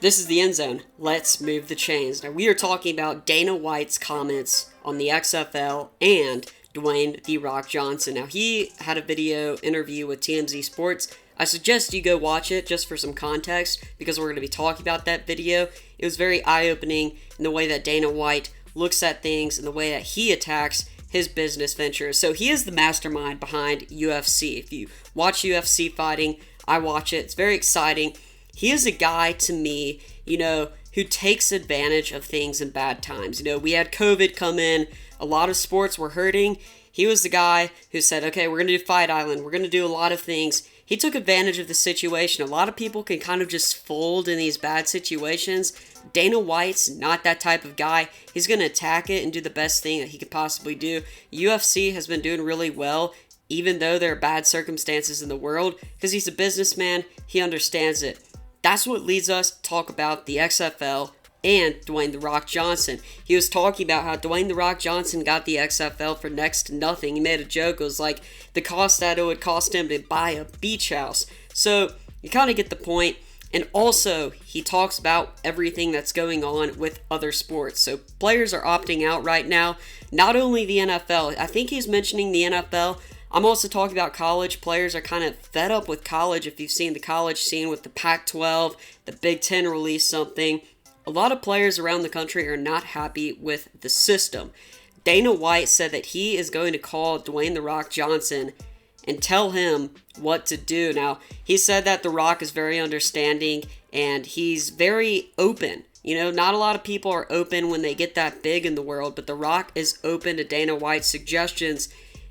This is the EndZone. Let's move the chains. Now we are talking about Dana White's comments on the XFL and Dwayne "The Rock" Johnson. Now he had a video interview with TMZ Sports. I suggest you go watch it just for some context because we're going to be talking about that video. It was very eye-opening in the way that Dana White looks at things and the way that he attacks his business ventures. So he is the mastermind behind UFC. If you watch UFC fighting, I watch it. It's very exciting. He is a guy, to me, who takes advantage of things in bad times. We had COVID come in. A lot of sports were hurting. He was the guy who said, okay, we're going to do Fight Island. We're going to do a lot of things. He took advantage of the situation. A lot of people can kind of just fold in these bad situations. Dana White's not that type of guy. He's going to attack it and do the best thing that he could possibly do. UFC has been doing really well, even though there are bad circumstances in the world, because he's a businessman. He understands it. That's what leads us to talk about the XFL and Dwayne "The Rock" Johnson. He was talking about how Dwayne "The Rock" Johnson got the XFL for next to nothing. He made a joke. It was like the cost that it would cost him to buy a beach house. So you kind of get the point. And also, he talks about everything that's going on with other sports. So players are opting out right now. Not only the NFL. I think he's mentioning the NFL. I'm also talking about college. Players are kind of fed up with college. If you've seen the college scene with the Pac-12, the Big Ten released something. A lot of players around the country are not happy with the system. Dana White said that he is going to call Dwayne "The Rock" Johnson and tell him what to do. Now, he said that The Rock is very understanding and he's very open. Not a lot of people are open when they get that big in the world, but The Rock is open to Dana White's suggestions.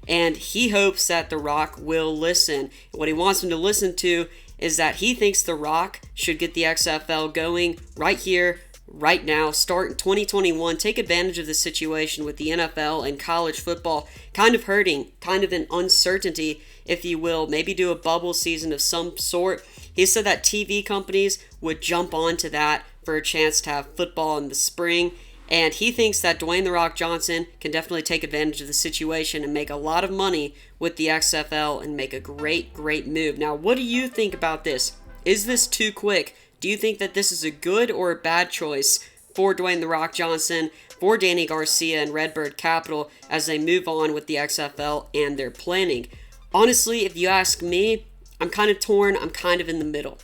And he hopes that The Rock will listen. What he wants him to listen to is that he thinks The Rock should get the XFL going right here, right now, start in 2021. Take advantage of the situation with the NFL and college football kind of hurting, kind of an uncertainty, if you will. Maybe do a bubble season of some sort. He said that TV companies would jump onto that for a chance to have football in the spring. And he thinks that Dwayne "The Rock" Johnson can definitely take advantage of the situation and make a lot of money with the XFL and make a great, great move. Now, what do you think about this? Is this too quick? Do you think that this is a good or a bad choice for Dwayne "The Rock" Johnson, for Danny Garcia and Redbird Capital as they move on with the XFL and their planning? Honestly, if you ask me, I'm kind of torn. I'm kind of in the middle.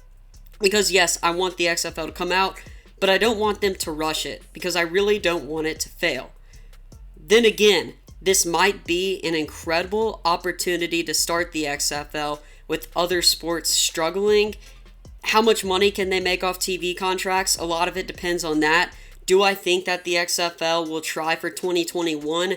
Because yes, I want the XFL to come out, but I don't want them to rush it because I really don't want it to fail. Then again, this might be an incredible opportunity to start the XFL with other sports struggling. How much money can they make off TV contracts? A lot of it depends on that. Do I think that the XFL will try for 2021?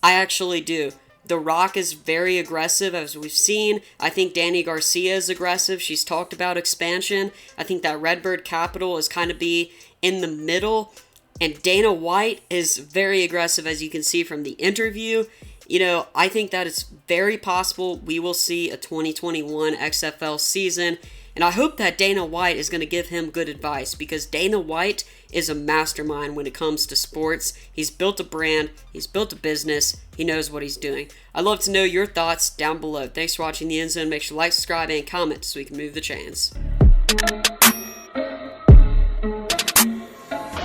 I actually do. The Rock is very aggressive, as we've seen. I think Danny Garcia is aggressive. She's talked about expansion. I think that Redbird Capital is kind of be in the middle. And Dana White is very aggressive, as you can see from the interview. I think that it's very possible we will see a 2021 XFL season. And I hope that Dana White is going to give him good advice because Dana White is a mastermind when it comes to sports. He's built a brand. He's built a business. He knows what he's doing. I'd love to know your thoughts down below. Thanks for watching the EndZone. Make sure to like, subscribe, and comment so we can move the chains.